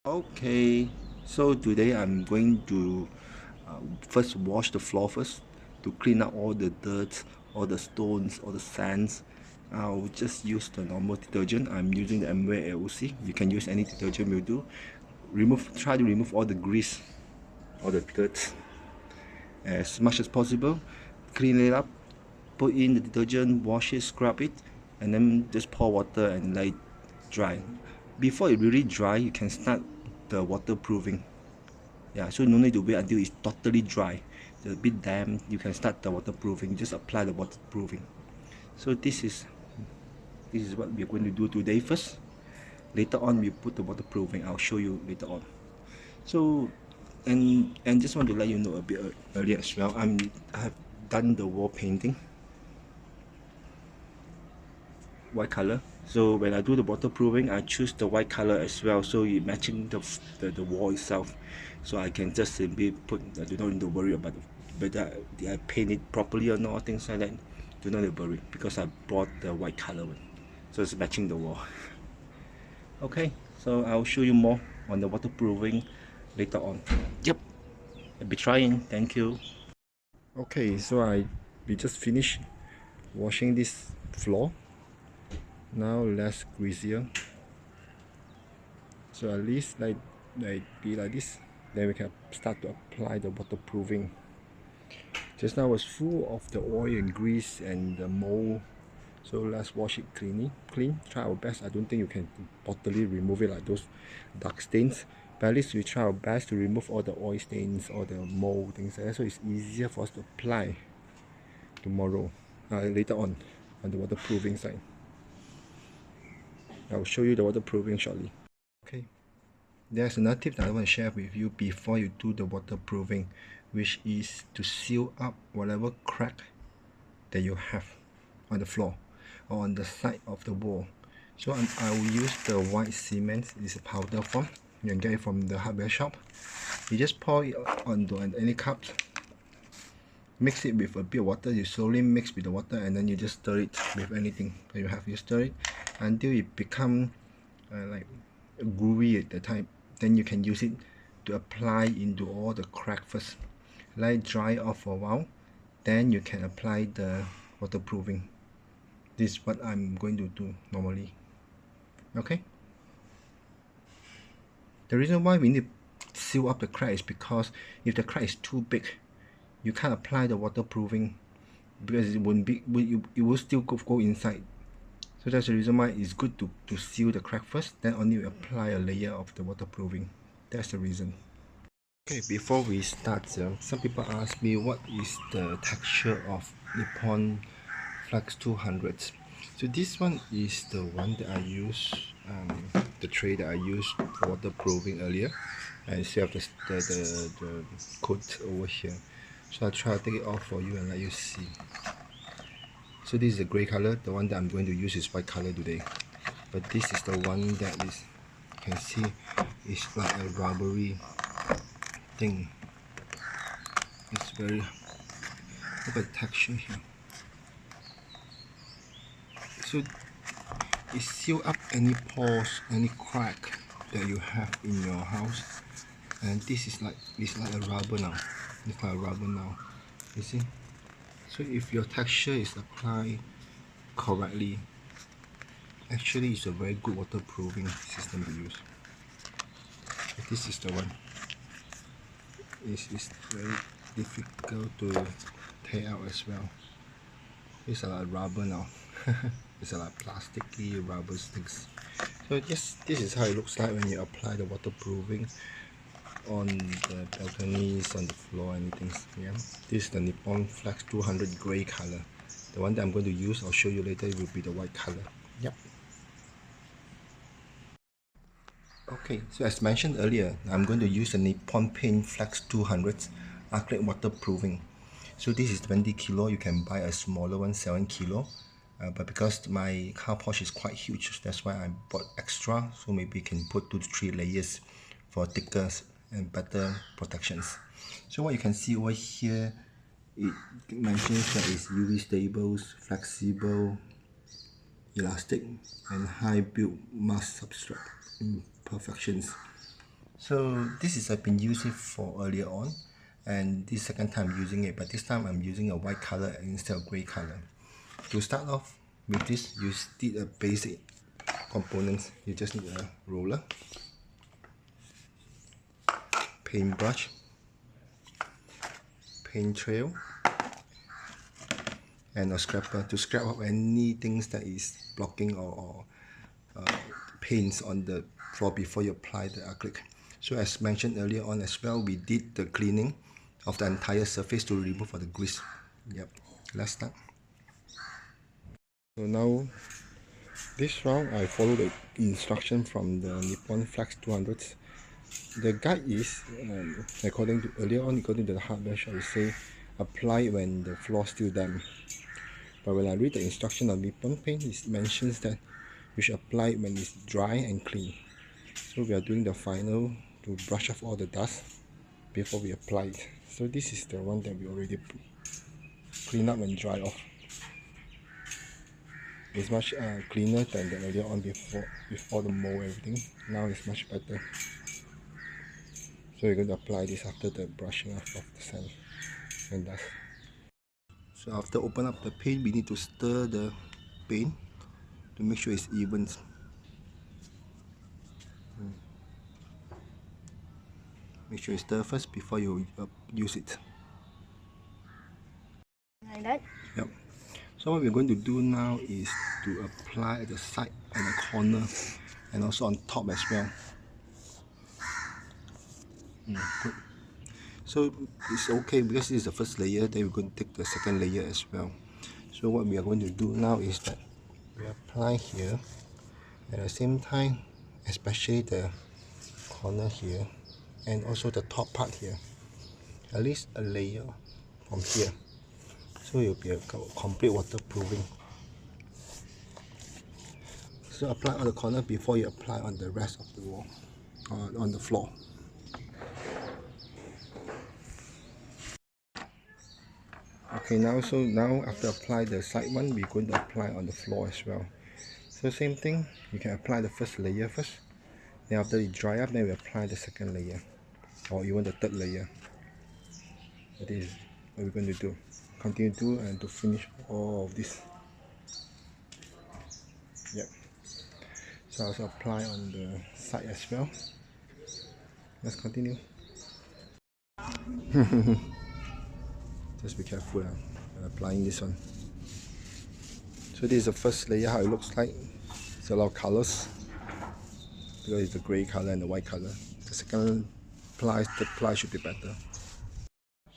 Okay, so today I'm going to first wash the floor first to clean out all the dirt, all the stones, all the sands. I'll just use the normal detergent. I'm using the Amway AOC. You can use any detergent will do. Try to remove all the grease, all the dirt as much as possible. Clean it up, put in the detergent, wash it, scrub it, and then just pour water and let it dry. Before it really dry, you can start the waterproofing. Yeah, so no need to wait until it's totally dry. It's a bit damp, you can start the waterproofing. Just apply the waterproofing. So this is what we're going to do today first. Later on we put the waterproofing. I'll show you later on. So and just want to let you know a bit earlier as well. I have done the wall painting, white color. So when I do the waterproofing, I choose the white color as well, so it matching the wall itself. So I can just simply put, I do not need to worry about whether did I paint it properly or not, things like that. Do not need to worry because I bought the white color one, so it's matching the wall. Okay, so I'll show you more on the waterproofing later on. Yep, I'll be trying. Thank you. Okay, so we just finished washing this floor. Now less greasier, so at least like be like this, then we can start to apply the waterproofing. Just now was full of the oil and grease and the mold, so let's wash it clean. Try our best. I don't think you can totally remove it like those dark stains, but at least we try our best to remove all the oil stains, all the mold, things like that, so it's easier for us to apply tomorrow, later on the waterproofing side. I'll show you the waterproofing shortly. Okay, there's another tip that I want to share with you before you do the waterproofing, which is to seal up whatever crack that you have on the floor or on the side of the wall. So I will use the white cement. It's a powder form. You can get it from the hardware shop. You just pour it onto any cup, mix it with a bit of water. You slowly mix with the water, and then you just stir it with anything that you have. You stir it until it become like gooey at the time. Then you can use it to apply into all the crack first. Let it dry off for a while, then you can apply the waterproofing. This is what I'm going to do normally. Okay, the reason why we need to seal up the crack is because if the crack is too big, you can't apply the waterproofing because it won't be, it will still go inside. So that's the reason why it's good to seal the crack first, then only apply a layer of the waterproofing. That's the reason. Okay, before we start, some people ask me what is the texture of Nippon Flex 200. So this one is the one that I use, the tray that I used for waterproofing earlier, and instead of the coat over here. So I'll try to take it off for you and let you see. So this is the grey color. The one that I'm going to use is white color today, but this is the one that is, you can see, it's like a rubbery thing. It's very, look at the texture here. So it seal up any pores, any crack that you have in your house. And this is like, it's like a rubber now. It's like a rubber now. You see? So if your texture is applied correctly, actually it's a very good waterproofing system to use. So this is the one. It's very difficult to tear out as well. It's like rubber now. It's like plasticky rubber sticks. So this is how it looks like when you apply the waterproofing on the balconies, on the floor, anything. Yeah, this is the Nippon Flex 200 grey color. The one that I'm going to use, I'll show you later, it will be the white color. Yep. Okay, so as mentioned earlier, I'm going to use the Nippon Paint Flex 200 Acrylic Waterproofing. So this is 20 kilo. You can buy a smaller one, 7 kilo. But because my carport is quite huge, that's why I bought extra. So maybe you can put 2 to 3 layers for thicker and better protections. So what you can see over here, it mentions that it's UV stables, flexible, elastic, and high build mass substrate imperfections. So this is I've been using for earlier on, and this second time I'm using it, but this time I'm using a white color instead of gray color. To start off with this, you need a basic components. You just need a roller, paintbrush, paint trail, and a scraper to scrap up any things that is blocking or paints on the floor before you apply the acrylic. So as mentioned earlier on as well, we did the cleaning of the entire surface to remove all the grease. Yep, let's start. So now this round I follow the instruction from the Nippon Flex 200. The guide is according to the hardware shop, it say apply when the floor still damp. But when I read the instruction of Nippon Paint, it mentions that we should apply it when it's dry and clean. So we are doing the final to brush off all the dust before we apply it. So this is the one that we already clean up and dry off. It's much cleaner than the earlier on before with all the mold and everything. Now it's much better. So we're going to apply this after the brushing off of the sand and dust. So after open up the paint, we need to stir the paint to make sure it's even. Make sure you stir first before you use it. Like that? Yep. So what we're going to do now is to apply at the side and the corner and also on top as well. Good. So it's okay because this is the first layer, then we're going to take the second layer as well. So what we are going to do now is that we apply here at the same time, especially the corner here and also the top part here, at least a layer from here, so it will be a complete waterproofing. So apply on the corner before you apply on the rest of the wall or on the floor. Okay, now after apply the side one, we're going to apply on the floor as well. So same thing, you can apply the first layer first, then after it dry up, then we apply the second layer or even the third layer. That is what we're going to do. Continue to do and to finish all of this. Yep. So I also apply on the side as well. Let's continue. Just be careful when applying this one. So this is the first layer, how it looks like. It's a lot of colors because it's the grey color and the white color. The second ply, third ply should be better.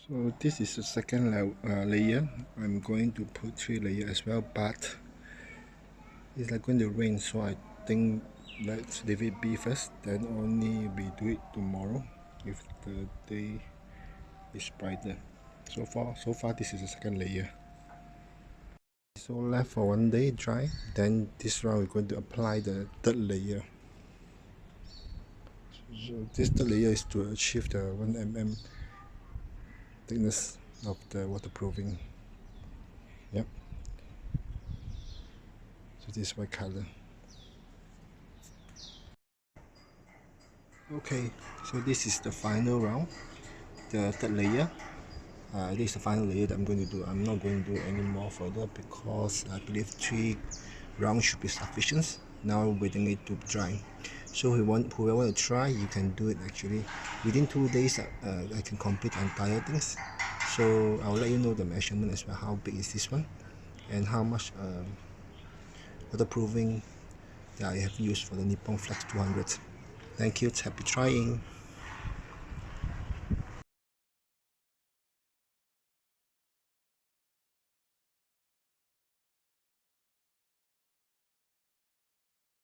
So this is the second layer. I'm going to put 3 layers as well, but it's like going to rain, so I think let's leave it be first, then only we do it tomorrow if the day is brighter. So far this is the second layer. So left for 1 day dry, then this round we're going to apply the third layer. So this third layer is to achieve the 1 mm thickness of the waterproofing. Yep. So this white color. Okay, so this is the final round, the third layer. This is the final layer that I'm going to do. I'm not going to do any more further because I believe 3 rounds should be sufficient. Now waiting it to dry. So whoever want to try, you can do it actually. Within 2 days, I can complete entire things. So I'll let you know the measurement as well, how big is this one and how much waterproofing that I have used for the Nippon Flex 200. Thank you, happy trying.